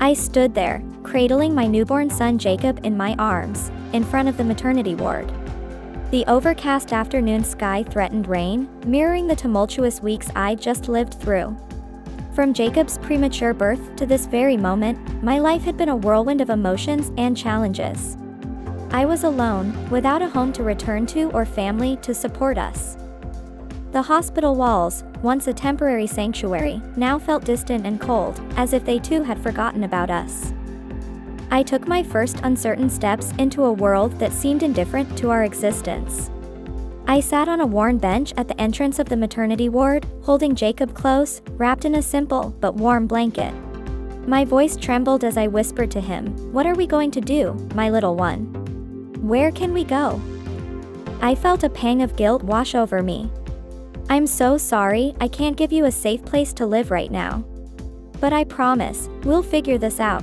I stood there, cradling my newborn son Jacob in my arms, in front of the maternity ward. The overcast afternoon sky threatened rain, mirroring the tumultuous weeks I'd just lived through. From Jacob's premature birth to this very moment, my life had been a whirlwind of emotions and challenges. I was alone, without a home to return to or family to support us. The hospital walls, once a temporary sanctuary, now felt distant and cold, as if they too had forgotten about us. I took my first uncertain steps into a world that seemed indifferent to our existence. I sat on a worn bench at the entrance of the maternity ward, holding Jacob close, wrapped in a simple but warm blanket. My voice trembled as I whispered to him, "What are we going to do, my little one? Where can we go?" I felt a pang of guilt wash over me. "I'm so sorry, I can't give you a safe place to live right now. But I promise, we'll figure this out."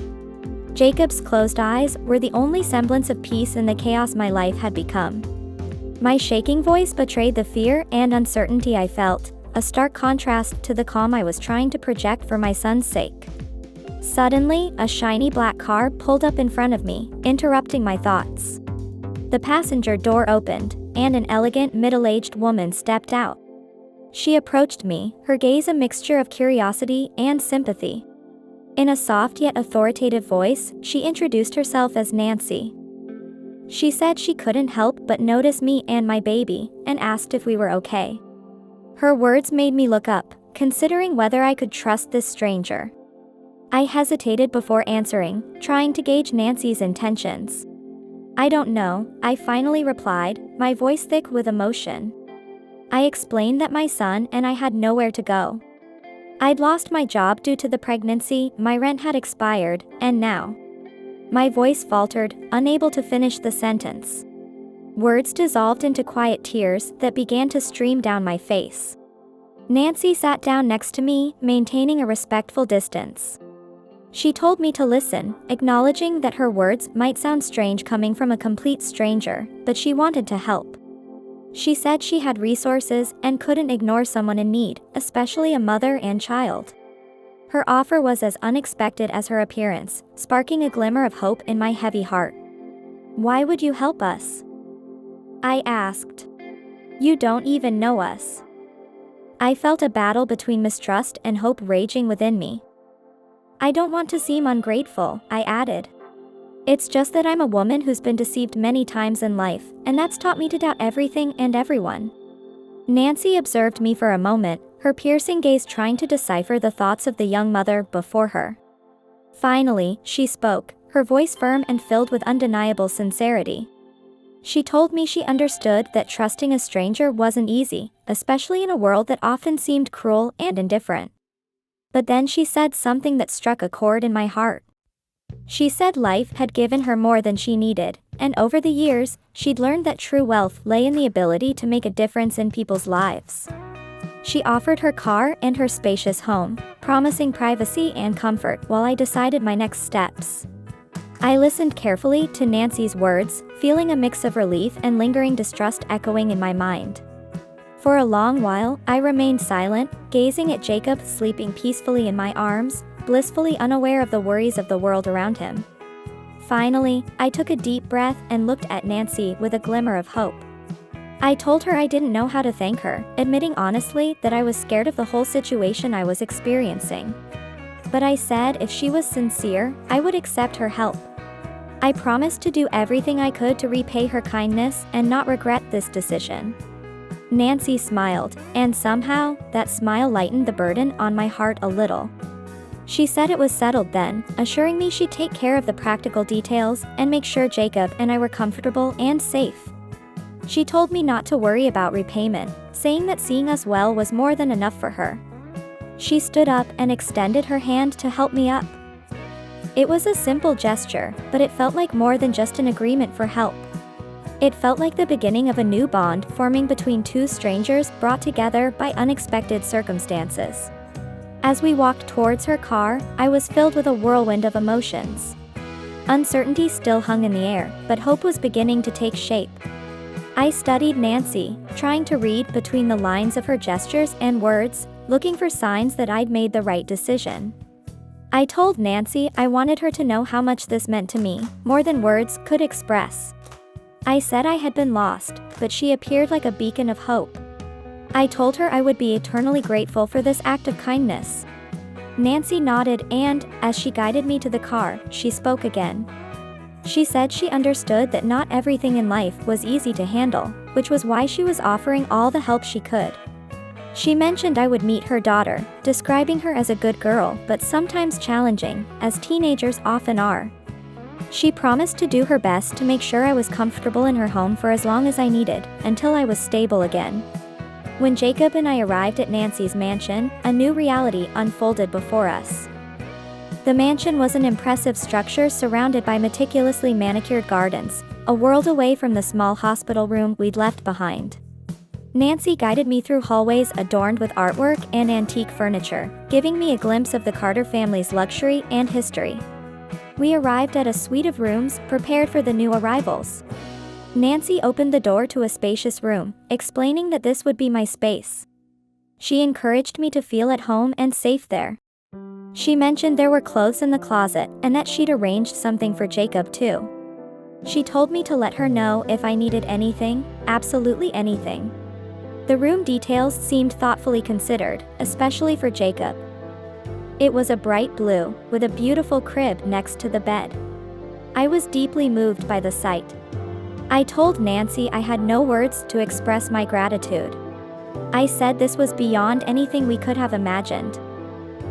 Jacob's closed eyes were the only semblance of peace in the chaos my life had become. My shaking voice betrayed the fear and uncertainty I felt, a stark contrast to the calm I was trying to project for my son's sake. Suddenly, a shiny black car pulled up in front of me, interrupting my thoughts. The passenger door opened, and an elegant middle-aged woman stepped out. She approached me, her gaze a mixture of curiosity and sympathy. In a soft yet authoritative voice, she introduced herself as Nancy. She said she couldn't help but notice me and my baby, and asked if we were okay. Her words made me look up, considering whether I could trust this stranger. I hesitated before answering, trying to gauge Nancy's intentions. "I don't know," I finally replied, my voice thick with emotion. I explained that my son and I had nowhere to go. I'd lost my job due to the pregnancy, my rent had expired, and now. My voice faltered, unable to finish the sentence. Words dissolved into quiet tears that began to stream down my face. Nancy sat down next to me, maintaining a respectful distance. She told me to listen, acknowledging that her words might sound strange coming from a complete stranger, but she wanted to help. She said she had resources and couldn't ignore someone in need, especially a mother and child. Her offer was as unexpected as her appearance, sparking a glimmer of hope in my heavy heart. "Why would you help us?" I asked. "You don't even know us." I felt a battle between mistrust and hope raging within me. "I don't want to seem ungrateful," I added. "It's just that I'm a woman who's been deceived many times in life, and that's taught me to doubt everything and everyone." Nancy observed me for a moment, her piercing gaze trying to decipher the thoughts of the young mother before her. Finally, she spoke, her voice firm and filled with undeniable sincerity. She told me she understood that trusting a stranger wasn't easy, especially in a world that often seemed cruel and indifferent. But then she said something that struck a chord in my heart. She said life had given her more than she needed, and over the years, she'd learned that true wealth lay in the ability to make a difference in people's lives. She offered her car and her spacious home, promising privacy and comfort while I decided my next steps. I listened carefully to Nancy's words, feeling a mix of relief and lingering distrust echoing in my mind. For a long while, I remained silent, gazing at Jacob sleeping peacefully in my arms, blissfully unaware of the worries of the world around him. Finally, I took a deep breath and looked at Nancy with a glimmer of hope. I told her I didn't know how to thank her, admitting honestly that I was scared of the whole situation I was experiencing. But I said if she was sincere, I would accept her help. I promised to do everything I could to repay her kindness and not regret this decision. Nancy smiled, and somehow, that smile lightened the burden on my heart a little. She said it was settled then, assuring me she'd take care of the practical details and make sure Jacob and I were comfortable and safe. She told me not to worry about repayment, saying that seeing us well was more than enough for her. She stood up and extended her hand to help me up. It was a simple gesture, but it felt like more than just an agreement for help. It felt like the beginning of a new bond forming between two strangers brought together by unexpected circumstances. As we walked towards her car, I was filled with a whirlwind of emotions. Uncertainty still hung in the air, but hope was beginning to take shape. I studied Nancy, trying to read between the lines of her gestures and words, looking for signs that I'd made the right decision. I told Nancy I wanted her to know how much this meant to me, more than words could express. I said I had been lost, but she appeared like a beacon of hope. I told her I would be eternally grateful for this act of kindness. Nancy nodded and, as she guided me to the car, she spoke again. She said she understood that not everything in life was easy to handle, which was why she was offering all the help she could. She mentioned I would meet her daughter, describing her as a good girl but sometimes challenging, as teenagers often are. She promised to do her best to make sure I was comfortable in her home for as long as I needed, until I was stable again. When Jacob and I arrived at Nancy's mansion, a new reality unfolded before us. The mansion was an impressive structure surrounded by meticulously manicured gardens, a world away from the small hospital room we'd left behind. Nancy guided me through hallways adorned with artwork and antique furniture, giving me a glimpse of the Carter family's luxury and history. We arrived at a suite of rooms prepared for the new arrivals. Nancy opened the door to a spacious room, explaining that this would be my space. She encouraged me to feel at home and safe there. She mentioned there were clothes in the closet and that she'd arranged something for Jacob too. She told me to let her know if I needed anything, absolutely anything. The room details seemed thoughtfully considered, especially for Jacob. It was a bright blue, with a beautiful crib next to the bed. I was deeply moved by the sight. I told Nancy I had no words to express my gratitude. I said this was beyond anything we could have imagined.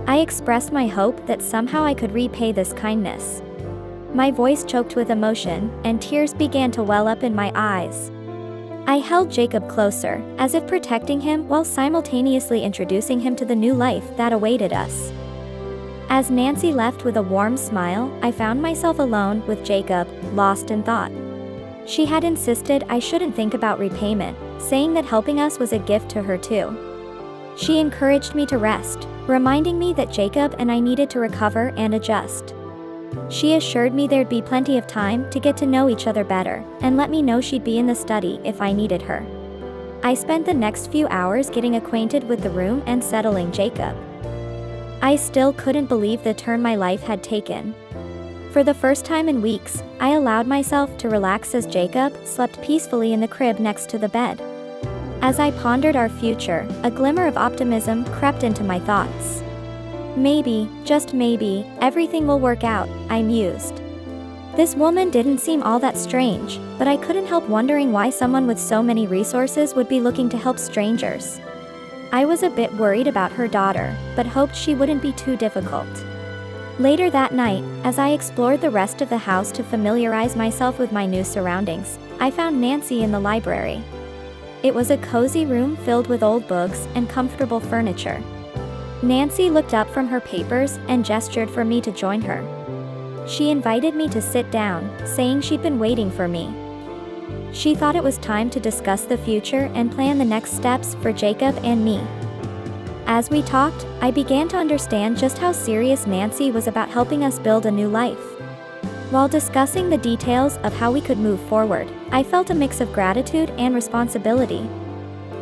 I expressed my hope that somehow I could repay this kindness. My voice choked with emotion, and tears began to well up in my eyes. I held Jacob closer, as if protecting him while simultaneously introducing him to the new life that awaited us. As Nancy left with a warm smile, I found myself alone with Jacob, lost in thought. She had insisted I shouldn't think about repayment, saying that helping us was a gift to her too. She encouraged me to rest, reminding me that Jacob and I needed to recover and adjust. She assured me there'd be plenty of time to get to know each other better, and let me know she'd be in the study if I needed her. I spent the next few hours getting acquainted with the room and settling Jacob. I still couldn't believe the turn my life had taken. For the first time in weeks, I allowed myself to relax as Jacob slept peacefully in the crib next to the bed. As I pondered our future, a glimmer of optimism crept into my thoughts. Maybe, just maybe, everything will work out, I mused. This woman didn't seem all that strange, but I couldn't help wondering why someone with so many resources would be looking to help strangers. I was a bit worried about her daughter, but hoped she wouldn't be too difficult. Later that night, as I explored the rest of the house to familiarize myself with my new surroundings, I found Nancy in the library. It was a cozy room filled with old books and comfortable furniture. Nancy looked up from her papers and gestured for me to join her. She invited me to sit down, saying she'd been waiting for me. She thought it was time to discuss the future and plan the next steps for Jacob and me. As we talked, I began to understand just how serious Nancy was about helping us build a new life. While discussing the details of how we could move forward, I felt a mix of gratitude and responsibility.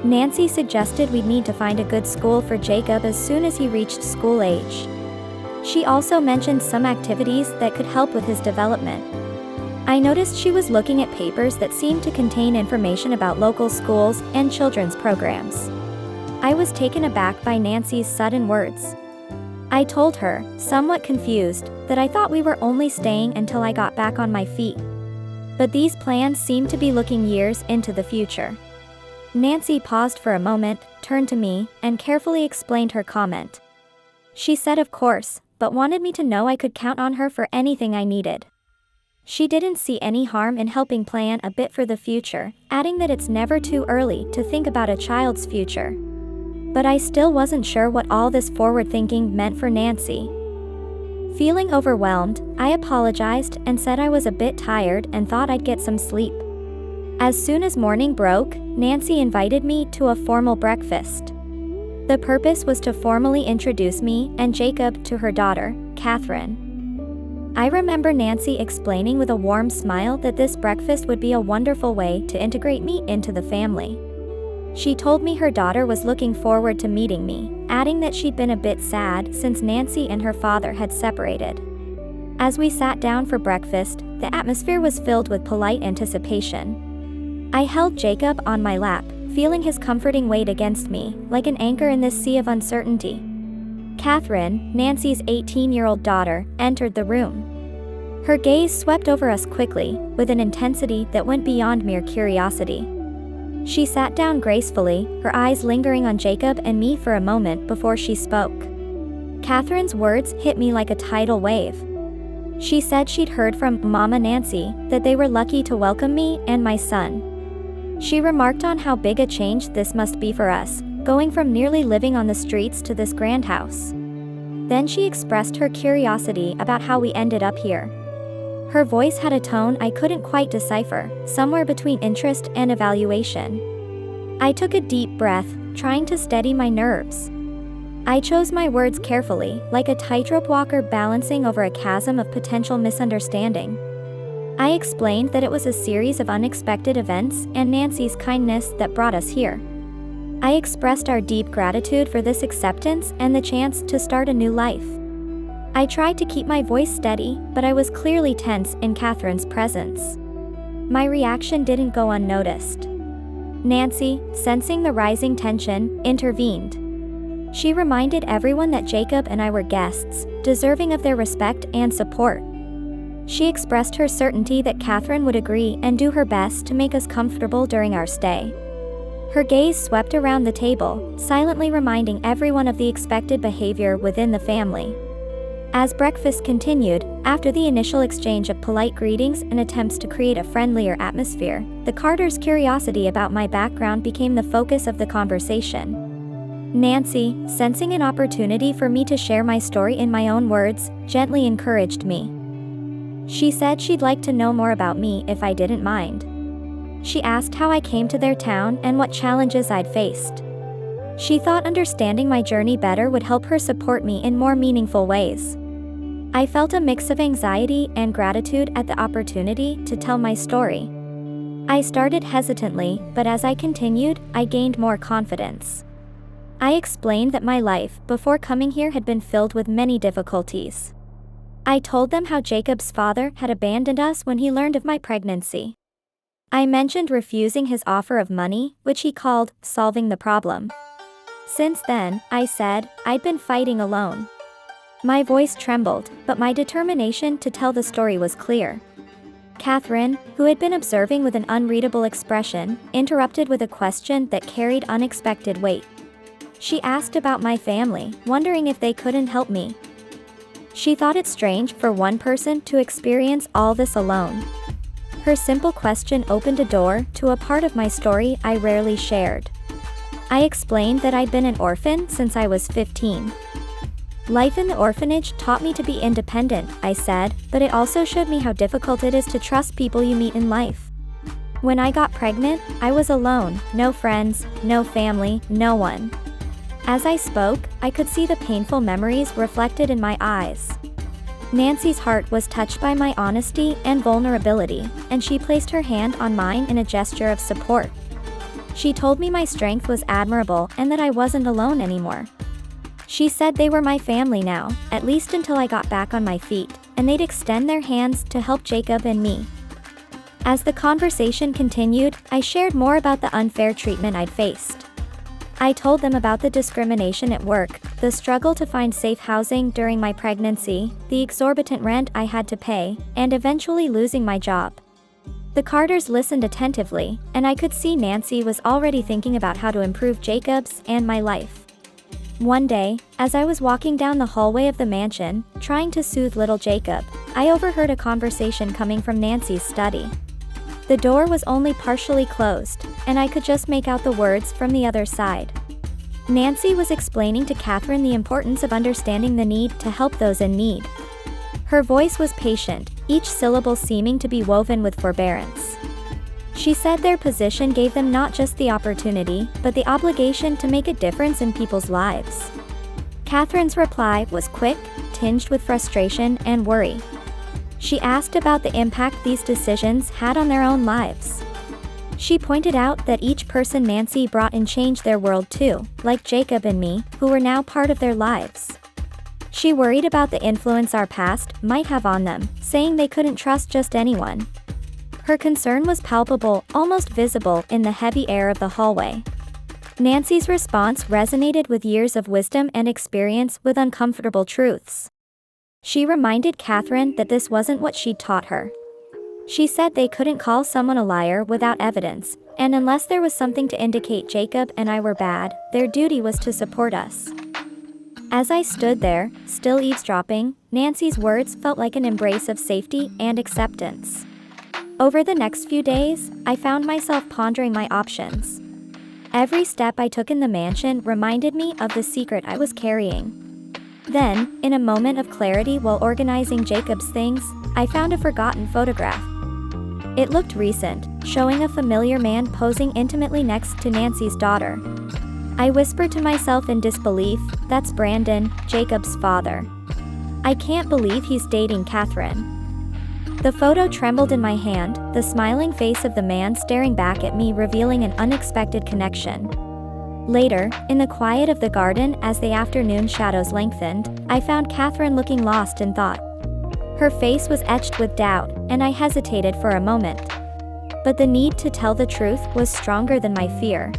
Nancy suggested we'd need to find a good school for Jacob as soon as he reached school age. She also mentioned some activities that could help with his development. I noticed she was looking at papers that seemed to contain information about local schools and children's programs. I was taken aback by Nancy's sudden words. I told her, somewhat confused, that I thought we were only staying until I got back on my feet. But these plans seemed to be looking years into the future. Nancy paused for a moment, turned to me, and carefully explained her comment. She said of course, but wanted me to know I could count on her for anything I needed. She didn't see any harm in helping plan a bit for the future, adding that it's never too early to think about a child's future. But I still wasn't sure what all this forward thinking meant for Nancy. Feeling overwhelmed, I apologized and said I was a bit tired and thought I'd get some sleep. As soon as morning broke, Nancy invited me to a formal breakfast. The purpose was to formally introduce me and Jacob to her daughter, Catherine. I remember Nancy explaining with a warm smile that this breakfast would be a wonderful way to integrate me into the family. She told me her daughter was looking forward to meeting me, adding that she'd been a bit sad since Nancy and her father had separated. As we sat down for breakfast, the atmosphere was filled with polite anticipation. I held Jacob on my lap, feeling his comforting weight against me, like an anchor in this sea of uncertainty. Catherine, Nancy's 18-year-old daughter, entered the room. Her gaze swept over us quickly, with an intensity that went beyond mere curiosity. She sat down gracefully, her eyes lingering on Jacob and me for a moment before she spoke. Catherine's words hit me like a tidal wave. She said she'd heard from Mama Nancy that they were lucky to welcome me and my son. She remarked on how big a change this must be for us, going from nearly living on the streets to this grand house. Then she expressed her curiosity about how we ended up here. Her voice had a tone I couldn't quite decipher, somewhere between interest and evaluation. I took a deep breath, trying to steady my nerves. I chose my words carefully, like a tightrope walker balancing over a chasm of potential misunderstanding. I explained that it was a series of unexpected events and Nancy's kindness that brought us here. I expressed our deep gratitude for this acceptance and the chance to start a new life. I tried to keep my voice steady, but I was clearly tense in Catherine's presence. My reaction didn't go unnoticed. Nancy, sensing the rising tension, intervened. She reminded everyone that Jacob and I were guests, deserving of their respect and support. She expressed her certainty that Catherine would agree and do her best to make us comfortable during our stay. Her gaze swept around the table, silently reminding everyone of the expected behavior within the family. As breakfast continued, after the initial exchange of polite greetings and attempts to create a friendlier atmosphere, the Carters' curiosity about my background became the focus of the conversation. Nancy, sensing an opportunity for me to share my story in my own words, gently encouraged me. She said she'd like to know more about me if I didn't mind. She asked how I came to their town and what challenges I'd faced. She thought understanding my journey better would help her support me in more meaningful ways. I felt a mix of anxiety and gratitude at the opportunity to tell my story. I started hesitantly, but as I continued, I gained more confidence. I explained that my life before coming here had been filled with many difficulties. I told them how Jacob's father had abandoned us when he learned of my pregnancy. I mentioned refusing his offer of money, which he called solving the problem. Since then, I said, I'd been fighting alone. My voice trembled, but my determination to tell the story was clear. Catherine, who had been observing with an unreadable expression, interrupted with a question that carried unexpected weight. She asked about my family, wondering if they couldn't help me. She thought it strange for one person to experience all this alone. Her simple question opened a door to a part of my story I rarely shared. I explained that I'd been an orphan since I was 15. Life in the orphanage taught me to be independent, I said, but it also showed me how difficult it is to trust people you meet in life. When I got pregnant, I was alone, no friends, no family, no one. As I spoke, I could see the painful memories reflected in my eyes. Nancy's heart was touched by my honesty and vulnerability, and she placed her hand on mine in a gesture of support. She told me my strength was admirable and that I wasn't alone anymore. She said they were my family now, at least until I got back on my feet, and they'd extend their hands to help Jacob and me. As the conversation continued, I shared more about the unfair treatment I'd faced. I told them about the discrimination at work, the struggle to find safe housing during my pregnancy, the exorbitant rent I had to pay, and eventually losing my job. The Carters listened attentively, and I could see Nancy was already thinking about how to improve Jacob's and my life. One day, as I was walking down the hallway of the mansion, trying to soothe little Jacob, I overheard a conversation coming from Nancy's study. The door was only partially closed, and I could just make out the words from the other side. Nancy was explaining to Catherine the importance of understanding the need to help those in need. Her voice was patient, each syllable seeming to be woven with forbearance. She said their position gave them not just the opportunity, but the obligation to make a difference in people's lives. Catherine's reply was quick, tinged with frustration and worry. She asked about the impact these decisions had on their own lives. She pointed out that each person Nancy brought in changed their world too, like Jacob and me, who were now part of their lives. She worried about the influence our past might have on them, saying they couldn't trust just anyone. Her concern was palpable, almost visible, in the heavy air of the hallway. Nancy's response resonated with years of wisdom and experience with uncomfortable truths. She reminded Catherine that this wasn't what she'd taught her. She said they couldn't call someone a liar without evidence, and unless there was something to indicate Jacob and I were bad, their duty was to support us. As I stood there, still eavesdropping, Nancy's words felt like an embrace of safety and acceptance. Over the next few days, I found myself pondering my options. Every step I took in the mansion reminded me of the secret I was carrying. Then, in a moment of clarity while organizing Jacob's things, I found a forgotten photograph. It looked recent, showing a familiar man posing intimately next to Nancy's daughter. I whispered to myself in disbelief, "That's Brandon, Jacob's father. I can't believe he's dating Catherine." The photo trembled in my hand, the smiling face of the man staring back at me revealing an unexpected connection. Later, in the quiet of the garden as the afternoon shadows lengthened, I found Catherine looking lost in thought. Her face was etched with doubt, and I hesitated for a moment. But the need to tell the truth was stronger than my fear.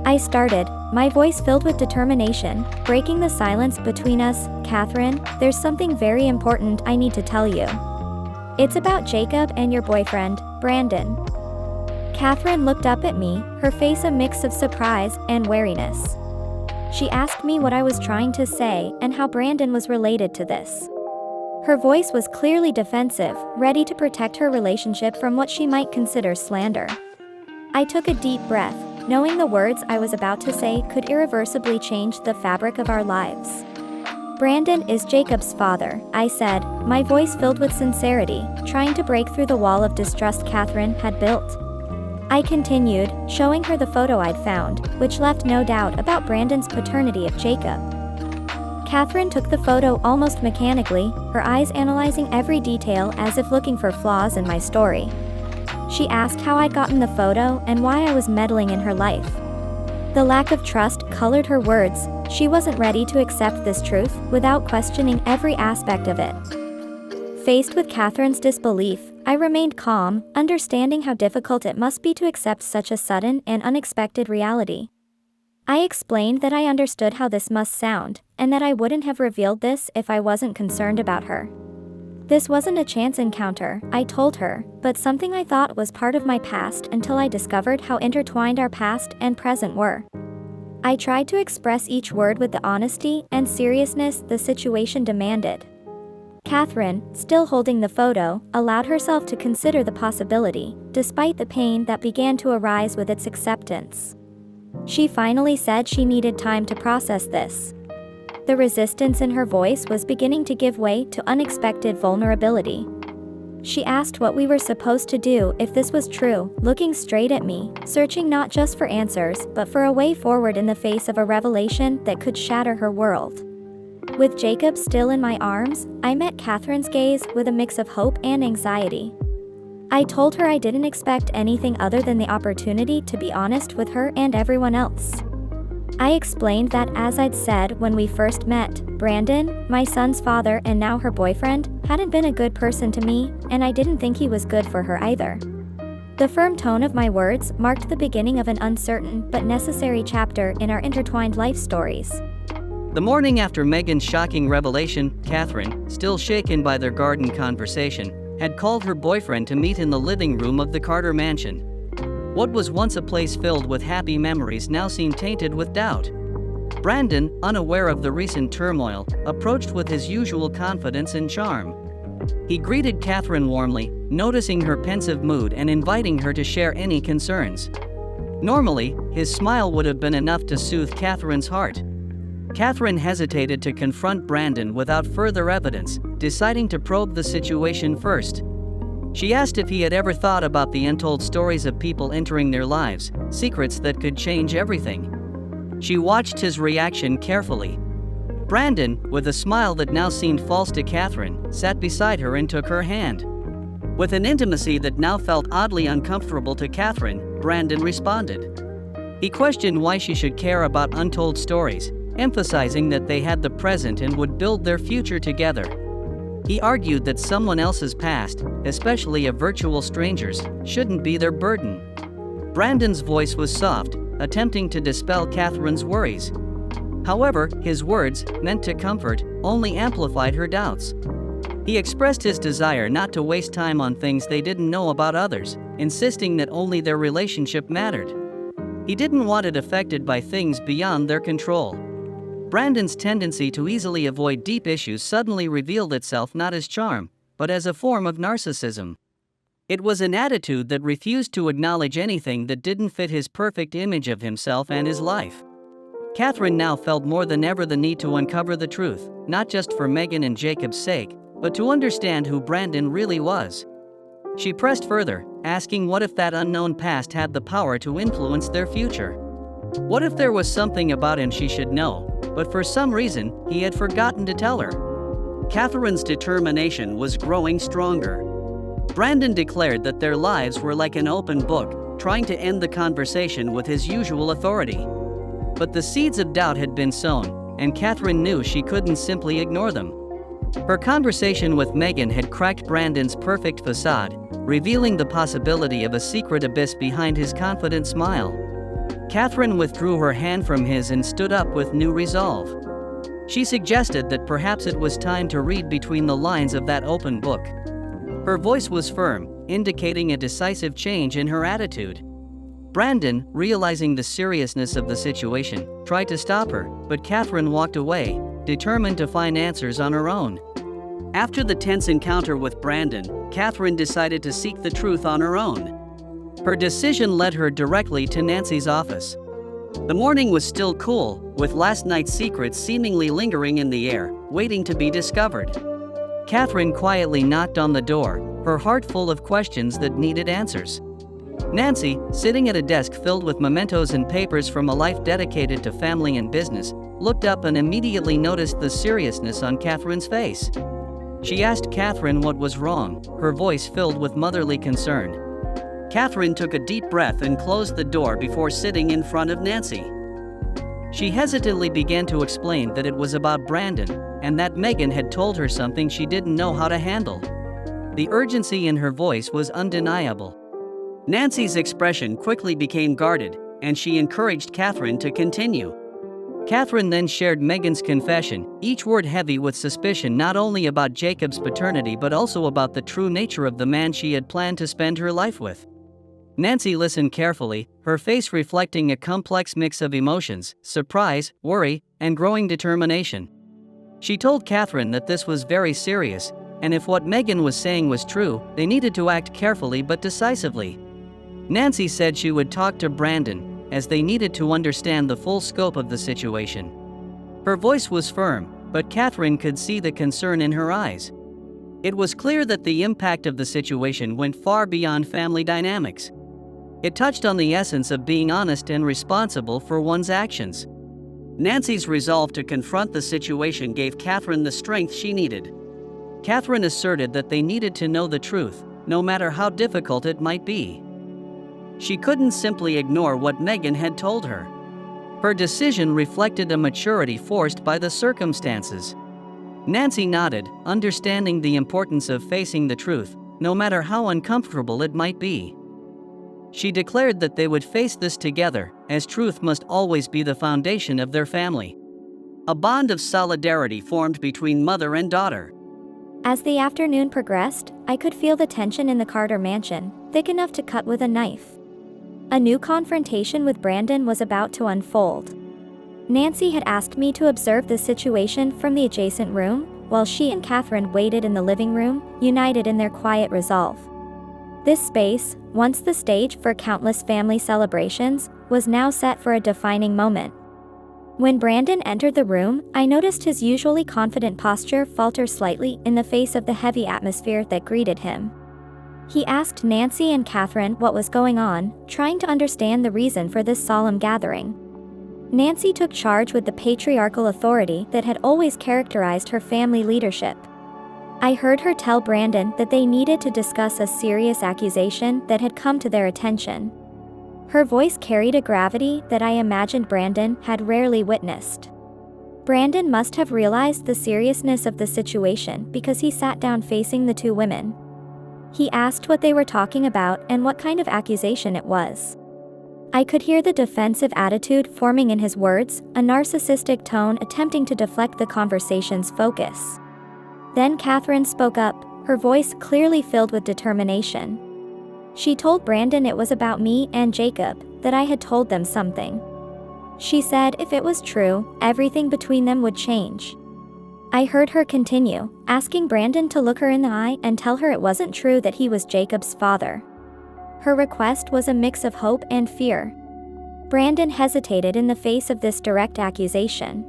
I started, my voice filled with determination, breaking the silence between us. "Catherine, there's something very important I need to tell you. It's about Jacob and your boyfriend, Brandon." Catherine looked up at me, her face a mix of surprise and wariness. She asked me what I was trying to say and how Brandon was related to this. Her voice was clearly defensive, ready to protect her relationship from what she might consider slander. I took a deep breath, knowing the words I was about to say could irreversibly change the fabric of our lives. "Brandon is Jacob's father," I said, my voice filled with sincerity, trying to break through the wall of distrust Catherine had built. I continued, showing her the photo I'd found, which left no doubt about Brandon's paternity of Jacob. Catherine took the photo almost mechanically, her eyes analyzing every detail as if looking for flaws in my story. She asked how I'd gotten the photo and why I was meddling in her life. The lack of trust colored her words. She wasn't ready to accept this truth without questioning every aspect of it. Faced with Catherine's disbelief, I remained calm, understanding how difficult it must be to accept such a sudden and unexpected reality. I explained that I understood how this must sound, and that I wouldn't have revealed this if I wasn't concerned about her. This wasn't a chance encounter, I told her, but something I thought was part of my past until I discovered how intertwined our past and present were. I tried to express each word with the honesty and seriousness the situation demanded. Catherine, still holding the photo, allowed herself to consider the possibility, despite the pain that began to arise with its acceptance. She finally said she needed time to process this. The resistance in her voice was beginning to give way to unexpected vulnerability. She asked what we were supposed to do if this was true, looking straight at me, searching not just for answers but for a way forward in the face of a revelation that could shatter her world. With Jacob still in my arms, I met Catherine's gaze with a mix of hope and anxiety. I told her I didn't expect anything other than the opportunity to be honest with her and everyone else. I explained that, as I'd said when we first met, Brandon, my son's father and now her boyfriend, hadn't been a good person to me, and I didn't think he was good for her either. The firm tone of my words marked the beginning of an uncertain but necessary chapter in our intertwined life stories. The morning after Megan's shocking revelation, Catherine, still shaken by their garden conversation, had called her boyfriend to meet in the living room of the Carter mansion. What was once a place filled with happy memories now seemed tainted with doubt. Brandon, unaware of the recent turmoil, approached with his usual confidence and charm. He greeted Catherine warmly, noticing her pensive mood and inviting her to share any concerns. Normally, his smile would have been enough to soothe Catherine's heart. Catherine hesitated to confront Brandon without further evidence, deciding to probe the situation first. She asked if he had ever thought about the untold stories of people entering their lives, secrets that could change everything. She watched his reaction carefully. Brandon, with a smile that now seemed false to Catherine, sat beside her and took her hand. With an intimacy that now felt oddly uncomfortable to Catherine, Brandon responded. He questioned why she should care about untold stories, emphasizing that they had the present and would build their future together. He argued that someone else's past, especially a virtual stranger's, shouldn't be their burden. Brandon's voice was soft, attempting to dispel Catherine's worries. However, his words, meant to comfort, only amplified her doubts. He expressed his desire not to waste time on things they didn't know about others, insisting that only their relationship mattered. He didn't want it affected by things beyond their control. Brandon's tendency to easily avoid deep issues suddenly revealed itself not as charm, but as a form of narcissism. It was an attitude that refused to acknowledge anything that didn't fit his perfect image of himself and his life. Catherine now felt more than ever the need to uncover the truth, not just for Megan and Jacob's sake, but to understand who Brandon really was. She pressed further, asking what if that unknown past had the power to influence their future? What if there was something about him she should know, but for some reason, he had forgotten to tell her? Catherine's determination was growing stronger. Brandon declared that their lives were like an open book, trying to end the conversation with his usual authority. But the seeds of doubt had been sown, and Catherine knew she couldn't simply ignore them. Her conversation with Megan had cracked Brandon's perfect facade, revealing the possibility of a secret abyss behind his confident smile. Catherine withdrew her hand from his and stood up with new resolve. She suggested that perhaps it was time to read between the lines of that open book. Her voice was firm, indicating a decisive change in her attitude. Brandon, realizing the seriousness of the situation, tried to stop her, but Catherine walked away, determined to find answers on her own. After the tense encounter with Brandon, Catherine decided to seek the truth on her own. Her decision led her directly to Nancy's office. The morning was still cool, with last night's secrets seemingly lingering in the air, waiting to be discovered. Catherine quietly knocked on the door, her heart full of questions that needed answers. Nancy, sitting at a desk filled with mementos and papers from a life dedicated to family and business, looked up and immediately noticed the seriousness on Catherine's face. She asked Catherine what was wrong, her voice filled with motherly concern. Catherine took a deep breath and closed the door before sitting in front of Nancy. She hesitantly began to explain that it was about Brandon, and that Megan had told her something she didn't know how to handle. The urgency in her voice was undeniable. Nancy's expression quickly became guarded, and she encouraged Catherine to continue. Catherine then shared Megan's confession, each word heavy with suspicion not only about Jacob's paternity but also about the true nature of the man she had planned to spend her life with. Nancy listened carefully, her face reflecting a complex mix of emotions, surprise, worry, and growing determination. She told Catherine that this was very serious, and if what Megan was saying was true, they needed to act carefully but decisively. Nancy said she would talk to Brandon, as they needed to understand the full scope of the situation. Her voice was firm, but Catherine could see the concern in her eyes. It was clear that the impact of the situation went far beyond family dynamics. It touched on the essence of being honest and responsible for one's actions. Nancy's resolve to confront the situation gave Catherine the strength she needed. Catherine asserted that they needed to know the truth, no matter how difficult it might be. She couldn't simply ignore what Megan had told her. Her decision reflected a maturity forced by the circumstances. Nancy nodded, understanding the importance of facing the truth, no matter how uncomfortable it might be. She declared that they would face this together, as truth must always be the foundation of their family. A bond of solidarity formed between mother and daughter. As the afternoon progressed, I could feel the tension in the Carter mansion, thick enough to cut with a knife. A new confrontation with Brandon was about to unfold. Nancy had asked me to observe the situation from the adjacent room, while she and Catherine waited in the living room, united in their quiet resolve. This space, once the stage for countless family celebrations, was now set for a defining moment. When Brandon entered the room, I noticed his usually confident posture falter slightly in the face of the heavy atmosphere that greeted him. He asked Nancy and Catherine what was going on, trying to understand the reason for this solemn gathering. Nancy took charge with the patriarchal authority that had always characterized her family leadership. I heard her tell Brandon that they needed to discuss a serious accusation that had come to their attention. Her voice carried a gravity that I imagined Brandon had rarely witnessed. Brandon must have realized the seriousness of the situation because he sat down facing the two women. He asked what they were talking about and what kind of accusation it was. I could hear the defensive attitude forming in his words, a narcissistic tone attempting to deflect the conversation's focus. Then Catherine spoke up, her voice clearly filled with determination. She told Brandon it was about me and Jacob, that I had told them something. She said if it was true, everything between them would change. I heard her continue, asking Brandon to look her in the eye and tell her it wasn't true that he was Jacob's father. Her request was a mix of hope and fear. Brandon hesitated in the face of this direct accusation.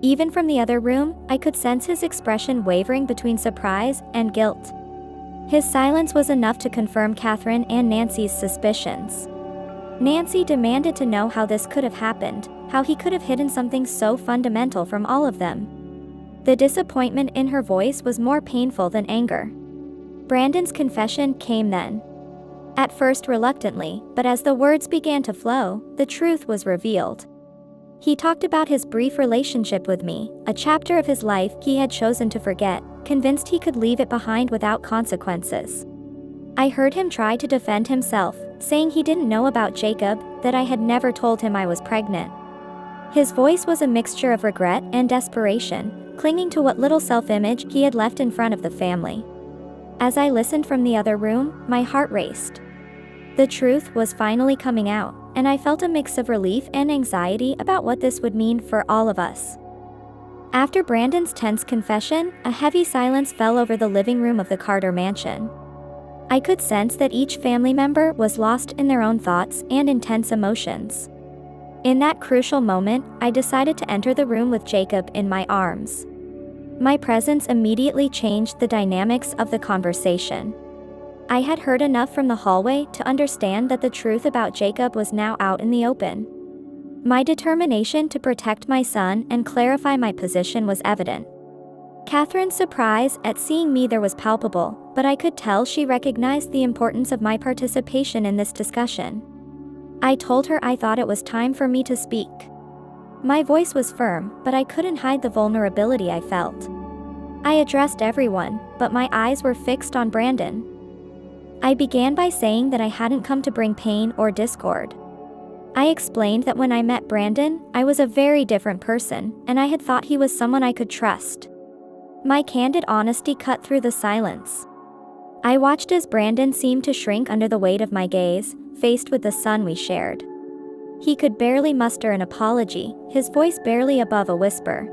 Even from the other room, I could sense his expression wavering between surprise and guilt. His silence was enough to confirm Catherine and Nancy's suspicions. Nancy demanded to know how this could have happened, how he could have hidden something so fundamental from all of them. The disappointment in her voice was more painful than anger. Brandon's confession came then. At first reluctantly, but as the words began to flow, the truth was revealed. He talked about his brief relationship with me, a chapter of his life he had chosen to forget, convinced he could leave it behind without consequences. I heard him try to defend himself, saying he didn't know about Jacob, that I had never told him I was pregnant. His voice was a mixture of regret and desperation, clinging to what little self-image he had left in front of the family. As I listened from the other room, my heart raced. The truth was finally coming out, and I felt a mix of relief and anxiety about what this would mean for all of us. After Brandon's tense confession, a heavy silence fell over the living room of the Carter mansion. I could sense that each family member was lost in their own thoughts and intense emotions. In that crucial moment, I decided to enter the room with Jacob in my arms. My presence immediately changed the dynamics of the conversation. I had heard enough from the hallway to understand that the truth about Jacob was now out in the open. My determination to protect my son and clarify my position was evident. Catherine's surprise at seeing me there was palpable, but I could tell she recognized the importance of my participation in this discussion. I told her I thought it was time for me to speak. My voice was firm, but I couldn't hide the vulnerability I felt. I addressed everyone, but my eyes were fixed on Brandon. I began by saying that I hadn't come to bring pain or discord. I explained that when I met Brandon, I was a very different person, and I had thought he was someone I could trust. My candid honesty cut through the silence. I watched as Brandon seemed to shrink under the weight of my gaze, faced with the son we shared. He could barely muster an apology, his voice barely above a whisper.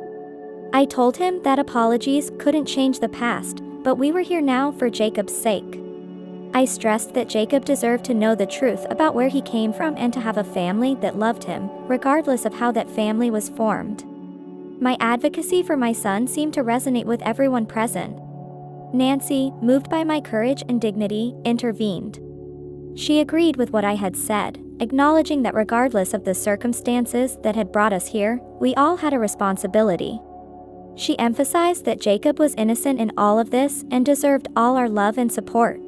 I told him that apologies couldn't change the past, but we were here now for Jacob's sake. I stressed that Jacob deserved to know the truth about where he came from and to have a family that loved him, regardless of how that family was formed. My advocacy for my son seemed to resonate with everyone present. Nancy, moved by my courage and dignity, intervened. She agreed with what I had said, acknowledging that regardless of the circumstances that had brought us here, we all had a responsibility. She emphasized that Jacob was innocent in all of this and deserved all our love and support.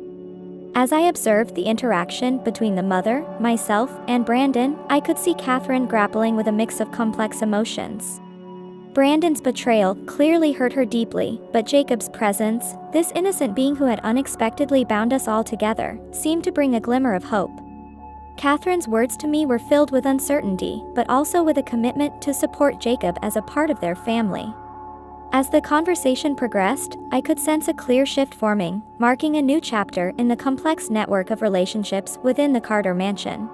As I observed the interaction between the mother, myself, and Brandon, I could see Catherine grappling with a mix of complex emotions. Brandon's betrayal clearly hurt her deeply, but Jacob's presence, this innocent being who had unexpectedly bound us all together, seemed to bring a glimmer of hope. Catherine's words to me were filled with uncertainty, but also with a commitment to support Jacob as a part of their family. As the conversation progressed, I could sense a clear shift forming, marking a new chapter in the complex network of relationships within the Carter mansion.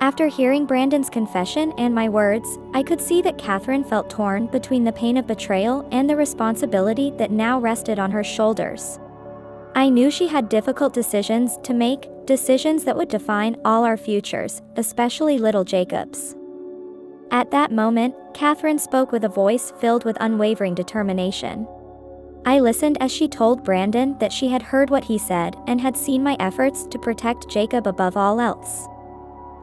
After hearing Brandon's confession and my words, I could see that Catherine felt torn between the pain of betrayal and the responsibility that now rested on her shoulders. I knew she had difficult decisions to make, decisions that would define all our futures, especially little Jacob's. At that moment, Catherine spoke with a voice filled with unwavering determination. I listened as she told Brandon that she had heard what he said and had seen my efforts to protect Jacob above all else.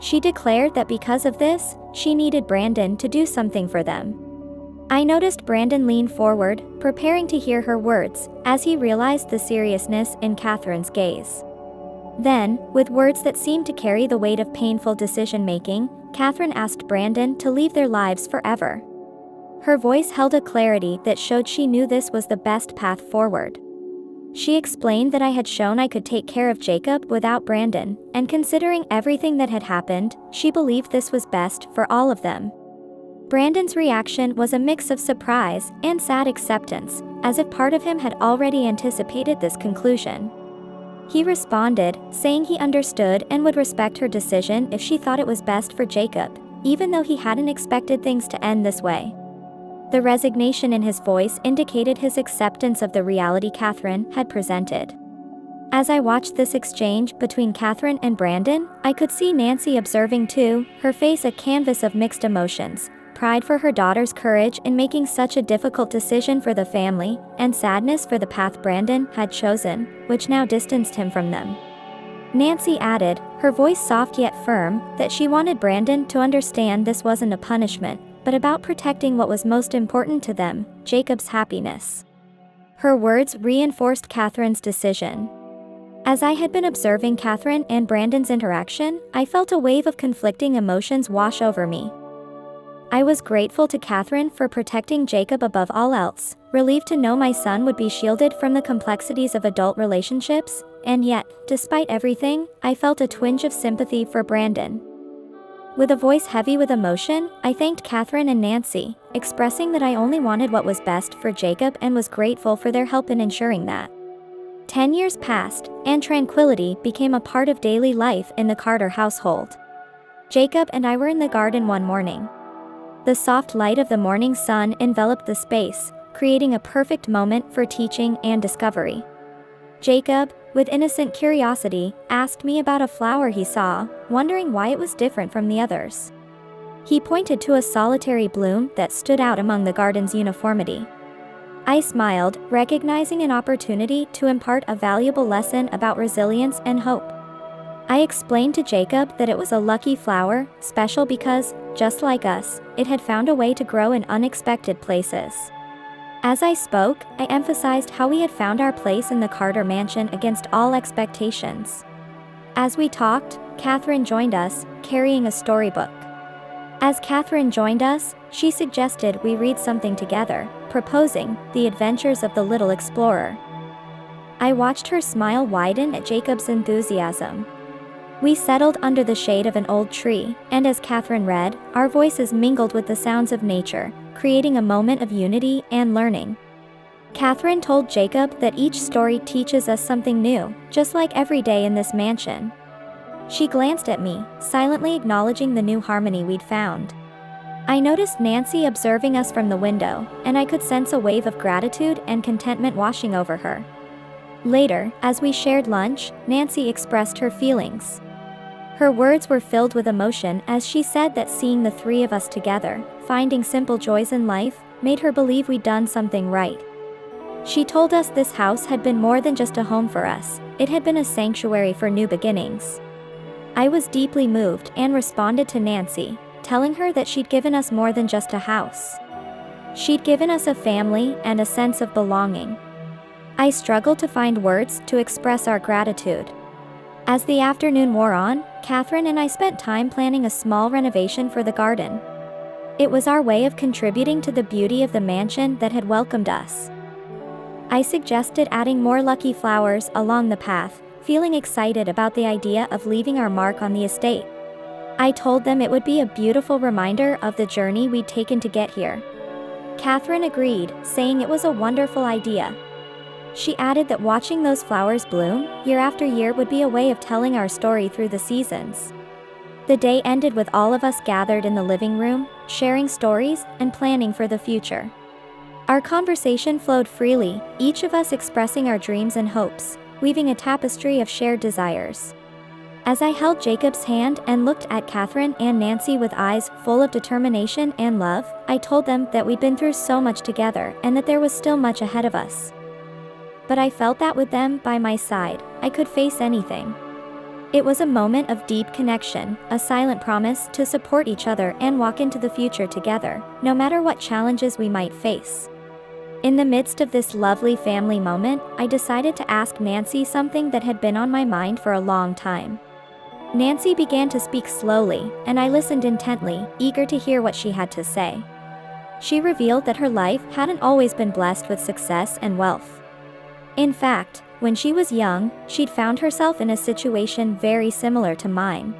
She declared that because of this, she needed Brandon to do something for them. I noticed Brandon lean forward, preparing to hear her words, as he realized the seriousness in Catherine's gaze. Then, with words that seemed to carry the weight of painful decision-making, Catherine asked Brandon to leave their lives forever. Her voice held a clarity that showed she knew this was the best path forward. She explained that I had shown I could take care of Jacob without Brandon, and considering everything that had happened, she believed this was best for all of them. Brandon's reaction was a mix of surprise and sad acceptance, as if part of him had already anticipated this conclusion. He responded, saying he understood and would respect her decision if she thought it was best for Jacob, even though he hadn't expected things to end this way. The resignation in his voice indicated his acceptance of the reality Catherine had presented. As I watched this exchange between Catherine and Brandon, I could see Nancy observing too, her face a canvas of mixed emotions: pride for her daughter's courage in making such a difficult decision for the family, and sadness for the path Brandon had chosen, which now distanced him from them. Nancy added, her voice soft yet firm, that she wanted Brandon to understand this wasn't a punishment, but about protecting what was most important to them, Jacob's happiness. Her words reinforced Catherine's decision. As I had been observing Catherine and Brandon's interaction, I felt a wave of conflicting emotions wash over me. I was grateful to Catherine for protecting Jacob above all else, relieved to know my son would be shielded from the complexities of adult relationships, and yet, despite everything, I felt a twinge of sympathy for Brandon. With a voice heavy with emotion, I thanked Catherine and Nancy, expressing that I only wanted what was best for Jacob and was grateful for their help in ensuring that. 10 years passed, and tranquility became a part of daily life in the Carter household. Jacob and I were in the garden one morning. The soft light of the morning sun enveloped the space, creating a perfect moment for teaching and discovery. Jacob, with innocent curiosity, asked me about a flower he saw, wondering why it was different from the others. He pointed to a solitary bloom that stood out among the garden's uniformity. I smiled, recognizing an opportunity to impart a valuable lesson about resilience and hope. I explained to Jacob that it was a lucky flower, special because, just like us, it had found a way to grow in unexpected places. As I spoke, I emphasized how we had found our place in the Carter mansion against all expectations. As we talked, Catherine joined us, carrying a storybook. As Catherine joined us, she suggested we read something together, proposing The Adventures of the Little Explorer. I watched her smile widen at Jacob's enthusiasm. We settled under the shade of an old tree, and as Catherine read, our voices mingled with the sounds of nature, creating a moment of unity and learning. Catherine told Jacob that each story teaches us something new, just like every day in this mansion. She glanced at me, silently acknowledging the new harmony we'd found. I noticed Nancy observing us from the window, and I could sense a wave of gratitude and contentment washing over her. Later, as we shared lunch, Nancy expressed her feelings. Her words were filled with emotion as she said that seeing the three of us together, finding simple joys in life, made her believe we'd done something right. She told us this house had been more than just a home for us, it had been a sanctuary for new beginnings. I was deeply moved and responded to Nancy, telling her that she'd given us more than just a house. She'd given us a family and a sense of belonging. I struggled to find words to express our gratitude. As the afternoon wore on, Catherine and I spent time planning a small renovation for the garden. It was our way of contributing to the beauty of the mansion that had welcomed us. I suggested adding more lucky flowers along the path, feeling excited about the idea of leaving our mark on the estate. I told them it would be a beautiful reminder of the journey we'd taken to get here. Catherine agreed, saying it was a wonderful idea. She added that watching those flowers bloom, year after year, would be a way of telling our story through the seasons. The day ended with all of us gathered in the living room, sharing stories and planning for the future. Our conversation flowed freely, each of us expressing our dreams and hopes, weaving a tapestry of shared desires. As I held Jacob's hand and looked at Catherine and Nancy with eyes full of determination and love, I told them that we'd been through so much together and that there was still much ahead of us. But I felt that with them by my side, I could face anything. It was a moment of deep connection, a silent promise to support each other and walk into the future together, no matter what challenges we might face. In the midst of this lovely family moment, I decided to ask Nancy something that had been on my mind for a long time. Nancy began to speak slowly, and I listened intently, eager to hear what she had to say. She revealed that her life hadn't always been blessed with success and wealth. In fact, when she was young, she'd found herself in a situation very similar to mine.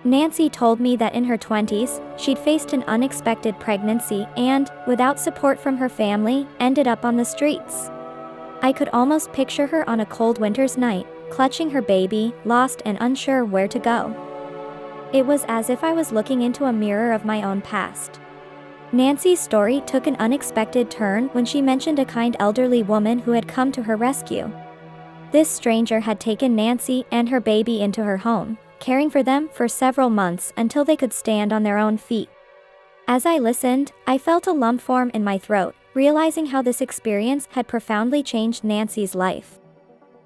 Nancy told me that in her 20s, she'd faced an unexpected pregnancy and, without support from her family, ended up on the streets. I could almost picture her on a cold winter's night, clutching her baby, lost and unsure where to go. It was as if I was looking into a mirror of my own past. Nancy's story took an unexpected turn when she mentioned a kind elderly woman who had come to her rescue. This stranger had taken Nancy and her baby into her home, caring for them for several months until they could stand on their own feet. As I listened, I felt a lump form in my throat, realizing how this experience had profoundly changed Nancy's life.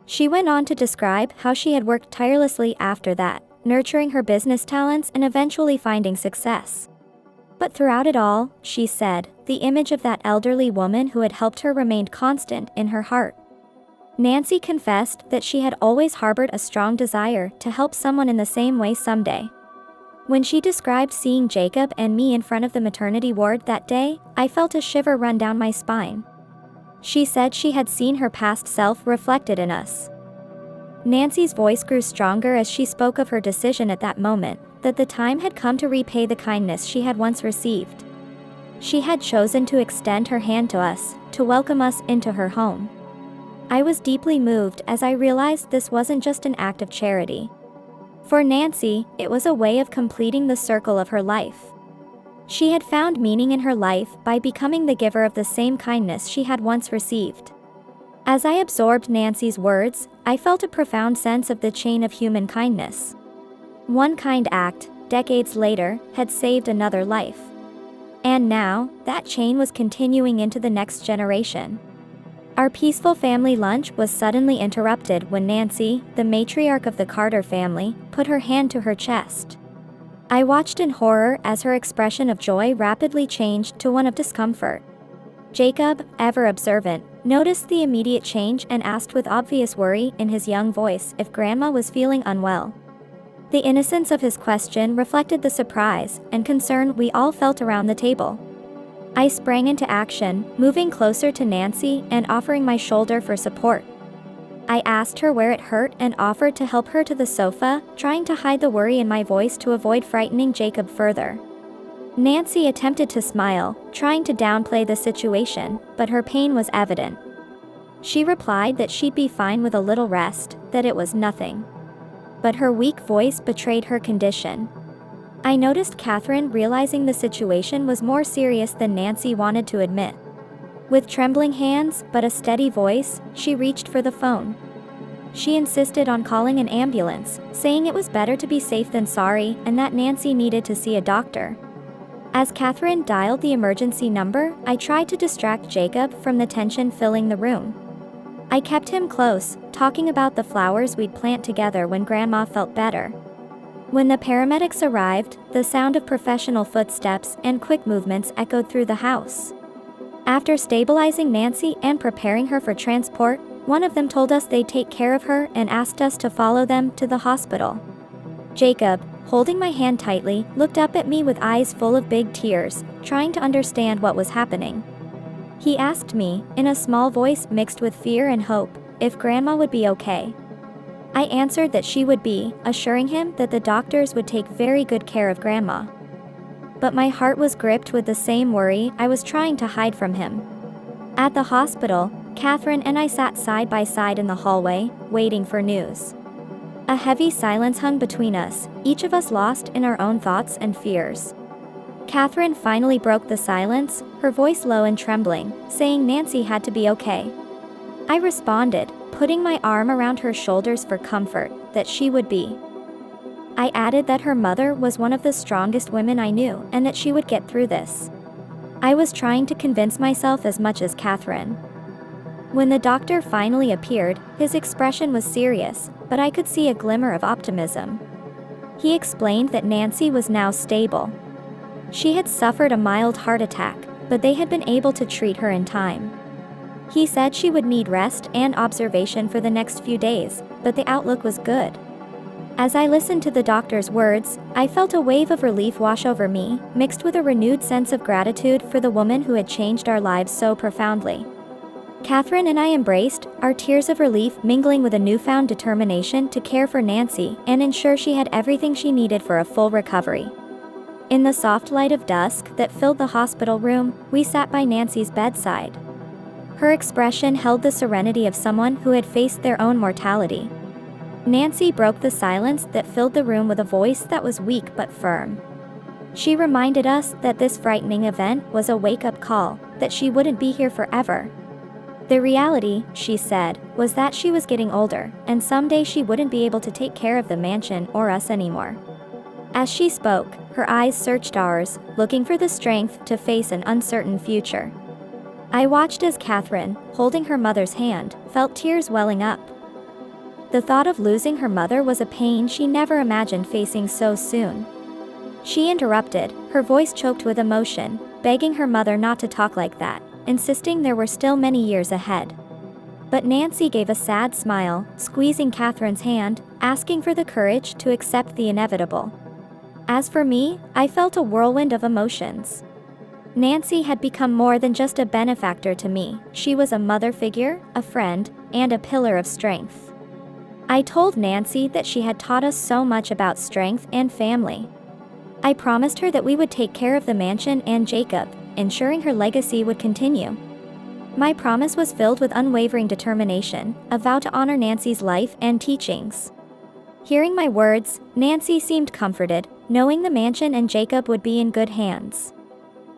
She went on to describe how she had worked tirelessly after that, nurturing her business talents and eventually finding success. But throughout it all, she said, the image of that elderly woman who had helped her remained constant in her heart. Nancy confessed that she had always harbored a strong desire to help someone in the same way someday. When she described seeing Jacob and me in front of the maternity ward that day, I felt a shiver run down my spine. She said she had seen her past self reflected in us. Nancy's voice grew stronger as she spoke of her decision at that moment, that the time had come to repay the kindness she had once received. She had chosen to extend her hand to us, to welcome us into her home. I was deeply moved as I realized this wasn't just an act of charity. For Nancy, it was a way of completing the circle of her life. She had found meaning in her life by becoming the giver of the same kindness she had once received. As I absorbed Nancy's words, I felt a profound sense of the chain of human kindness. One kind act, decades later, had saved another life. And now, that chain was continuing into the next generation. Our peaceful family lunch was suddenly interrupted when Nancy, the matriarch of the Carter family, put her hand to her chest. I watched in horror as her expression of joy rapidly changed to one of discomfort. Jacob, ever observant, noticed the immediate change and asked with obvious worry in his young voice if Grandma was feeling unwell. The innocence of his question reflected the surprise and concern we all felt around the table. I sprang into action, moving closer to Nancy and offering my shoulder for support. I asked her where it hurt and offered to help her to the sofa, trying to hide the worry in my voice to avoid frightening Jacob further. Nancy attempted to smile, trying to downplay the situation, but her pain was evident. She replied that she'd be fine with a little rest, that it was nothing. But her weak voice betrayed her condition. I noticed Catherine realizing the situation was more serious than Nancy wanted to admit. With trembling hands but a steady voice, she reached for the phone. She insisted on calling an ambulance, saying it was better to be safe than sorry and that Nancy needed to see a doctor. As Catherine dialed the emergency number, I tried to distract Jacob from the tension filling the room. I kept him close, talking about the flowers we'd plant together when Grandma felt better. When the paramedics arrived, the sound of professional footsteps and quick movements echoed through the house. After stabilizing Nancy and preparing her for transport, one of them told us they'd take care of her and asked us to follow them to the hospital. Jacob, holding my hand tightly, looked up at me with eyes full of big tears, trying to understand what was happening. He asked me, in a small voice mixed with fear and hope, if Grandma would be okay. I answered that she would be, assuring him that the doctors would take very good care of Grandma. But my heart was gripped with the same worry I was trying to hide from him. At the hospital, Catherine and I sat side by side in the hallway, waiting for news. A heavy silence hung between us, each of us lost in our own thoughts and fears. Catherine finally broke the silence, her voice low and trembling, saying Nancy had to be okay. I responded, putting my arm around her shoulders for comfort, that she would be. I added that her mother was one of the strongest women I knew and that she would get through this. I was trying to convince myself as much as Catherine. When the doctor finally appeared, his expression was serious, but I could see a glimmer of optimism. He explained that Nancy was now stable. She had suffered a mild heart attack, but they had been able to treat her in time. He said she would need rest and observation for the next few days, but the outlook was good. As I listened to the doctor's words, I felt a wave of relief wash over me, mixed with a renewed sense of gratitude for the woman who had changed our lives so profoundly. Catherine and I embraced, our tears of relief mingling with a newfound determination to care for Nancy and ensure she had everything she needed for a full recovery. In the soft light of dusk that filled the hospital room, we sat by Nancy's bedside. Her expression held the serenity of someone who had faced their own mortality. Nancy broke the silence that filled the room with a voice that was weak but firm. She reminded us that this frightening event was a wake-up call, that she wouldn't be here forever. The reality, she said, was that she was getting older, and someday she wouldn't be able to take care of the mansion or us anymore. As she spoke, her eyes searched ours, looking for the strength to face an uncertain future. I watched as Catherine, holding her mother's hand, felt tears welling up. The thought of losing her mother was a pain she never imagined facing so soon. She interrupted, her voice choked with emotion, begging her mother not to talk like that, insisting there were still many years ahead. But Nancy gave a sad smile, squeezing Catherine's hand, asking for the courage to accept the inevitable. As for me, I felt a whirlwind of emotions. Nancy had become more than just a benefactor to me. She was a mother figure, a friend, and a pillar of strength. I told Nancy that she had taught us so much about strength and family. I promised her that we would take care of the mansion and Jacob, ensuring her legacy would continue. My promise was filled with unwavering determination, a vow to honor Nancy's life and teachings. Hearing my words, Nancy seemed comforted, knowing the mansion and Jacob would be in good hands.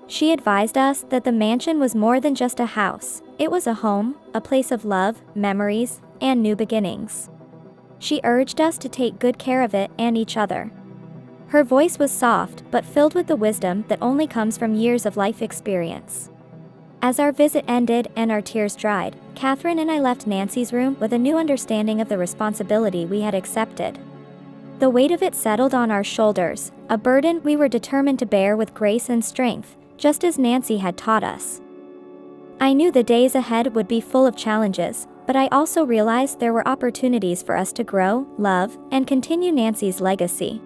She advised us that the mansion was more than just a house, it was a home, a place of love, memories, and new beginnings. She urged us to take good care of it and each other. Her voice was soft but filled with the wisdom that only comes from years of life experience. As our visit ended and our tears dried, Catherine and I left Nancy's room with a new understanding of the responsibility we had accepted. The weight of it settled on our shoulders, a burden we were determined to bear with grace and strength, just as Nancy had taught us. I knew the days ahead would be full of challenges, but I also realized there were opportunities for us to grow, love, and continue Nancy's legacy.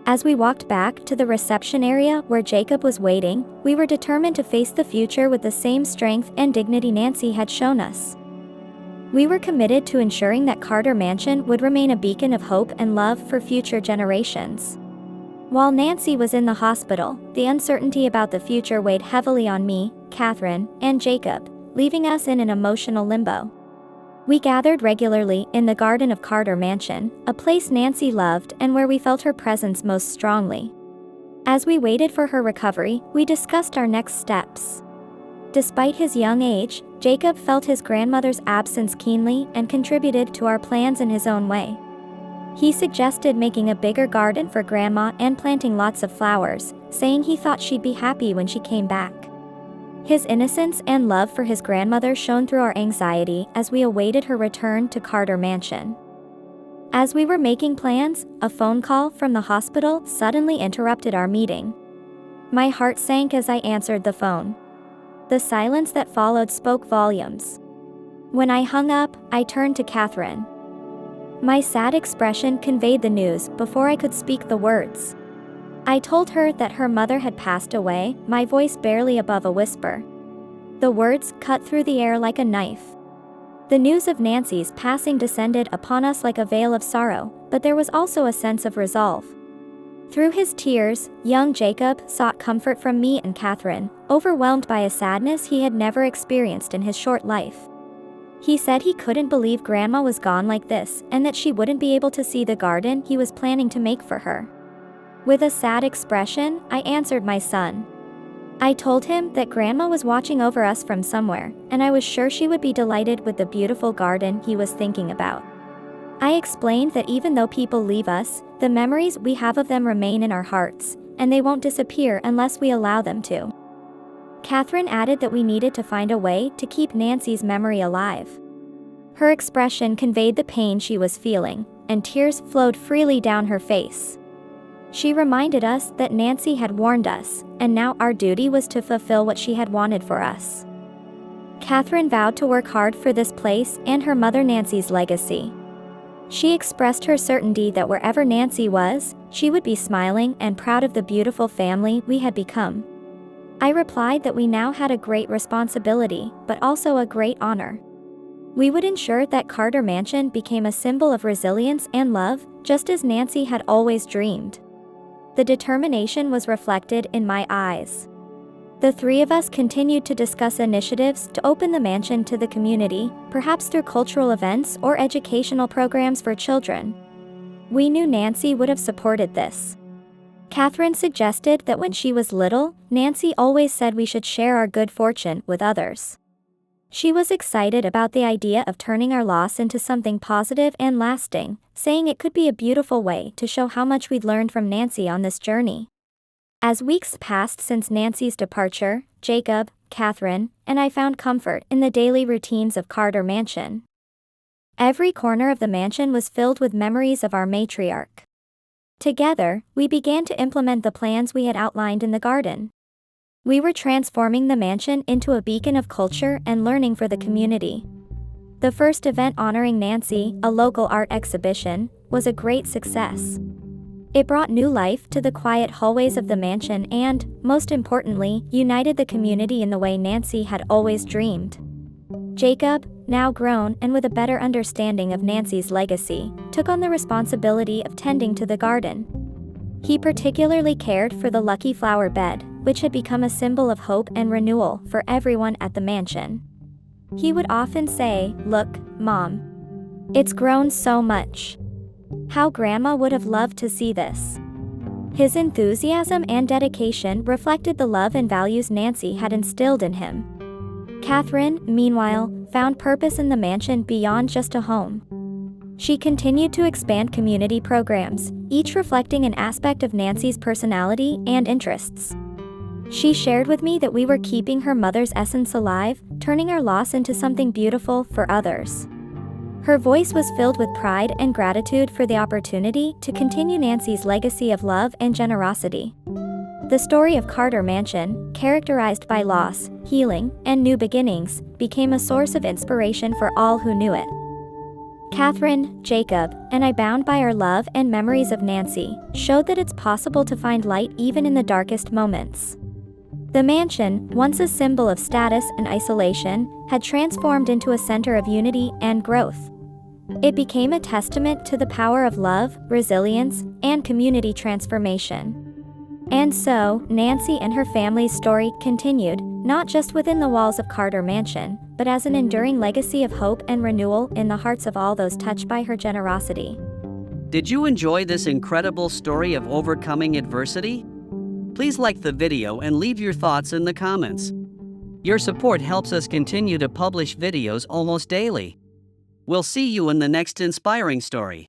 As we walked back to the reception area where Jacob was waiting, we were determined to face the future with the same strength and dignity Nancy had shown us. We were committed to ensuring that Carter Mansion would remain a beacon of hope and love for future generations. While Nancy was in the hospital, the uncertainty about the future weighed heavily on me, Catherine, and Jacob, leaving us in an emotional limbo. We gathered regularly in the garden of Carter Mansion, a place Nancy loved and where we felt her presence most strongly. As we waited for her recovery, we discussed our next steps. Despite his young age, Jacob felt his grandmother's absence keenly and contributed to our plans in his own way. He suggested making a bigger garden for Grandma and planting lots of flowers, saying he thought she'd be happy when she came back. His innocence and love for his grandmother shone through our anxiety as we awaited her return to Carter Mansion. As we were making plans, a phone call from the hospital suddenly interrupted our meeting. My heart sank as I answered the phone. The silence that followed spoke volumes. When I hung up, I turned to Catherine. My sad expression conveyed the news before I could speak the words. I told her that her mother had passed away, my voice barely above a whisper. The words cut through the air like a knife. The news of Nancy's passing descended upon us like a veil of sorrow, but there was also a sense of resolve. Through his tears, young Jacob sought comfort from me and Catherine, overwhelmed by a sadness he had never experienced in his short life. He said he couldn't believe Grandma was gone like this and that she wouldn't be able to see the garden he was planning to make for her. With a sad expression, I answered my son. I told him that Grandma was watching over us from somewhere, and I was sure she would be delighted with the beautiful garden he was thinking about. I explained that even though people leave us, the memories we have of them remain in our hearts, and they won't disappear unless we allow them to. Catherine added that we needed to find a way to keep Nancy's memory alive. Her expression conveyed the pain she was feeling, and tears flowed freely down her face. She reminded us that Nancy had warned us, and now our duty was to fulfill what she had wanted for us. Catherine vowed to work hard for this place and her mother Nancy's legacy. She expressed her certainty that wherever Nancy was, she would be smiling and proud of the beautiful family we had become. I replied that we now had a great responsibility, but also a great honor. We would ensure that Carter Mansion became a symbol of resilience and love, just as Nancy had always dreamed. The determination was reflected in my eyes. The three of us continued to discuss initiatives to open the mansion to the community, perhaps through cultural events or educational programs for children. We knew Nancy would have supported this. Catherine suggested that when she was little, Nancy always said we should share our good fortune with others. She was excited about the idea of turning our loss into something positive and lasting, saying it could be a beautiful way to show how much we'd learned from Nancy on this journey. As weeks passed since Nancy's departure, Jacob, Catherine, and I found comfort in the daily routines of Carter Mansion. Every corner of the mansion was filled with memories of our matriarch. Together, we began to implement the plans we had outlined in the garden. We were transforming the mansion into a beacon of culture and learning for the community. The first event honoring Nancy, a local art exhibition, was a great success. It brought new life to the quiet hallways of the mansion and, most importantly, united the community in the way Nancy had always dreamed. Jacob, now grown and with a better understanding of Nancy's legacy, took on the responsibility of tending to the garden. He particularly cared for the lucky flower bed, which had become a symbol of hope and renewal for everyone at the mansion. He would often say, "Look, Mom. It's grown so much. How Grandma would have loved to see this." His enthusiasm and dedication reflected the love and values Nancy had instilled in him. Catherine, meanwhile, found purpose in the mansion beyond just a home. She continued to expand community programs, each reflecting an aspect of Nancy's personality and interests. She shared with me that we were keeping her mother's essence alive, turning our loss into something beautiful for others. Her voice was filled with pride and gratitude for the opportunity to continue Nancy's legacy of love and generosity. The story of Carter Mansion, characterized by loss, healing, and new beginnings, became a source of inspiration for all who knew it. Catherine, Jacob, and I, bound by our love and memories of Nancy, showed that it's possible to find light even in the darkest moments. The mansion, once a symbol of status and isolation, had transformed into a center of unity and growth. It became a testament to the power of love, resilience, and community transformation. And so, Nancy and her family's story continued, not just within the walls of Carter Mansion, but as an enduring legacy of hope and renewal in the hearts of all those touched by her generosity. Did you enjoy this incredible story of overcoming adversity? Please like the video and leave your thoughts in the comments. Your support helps us continue to publish videos almost daily. We'll see you in the next inspiring story.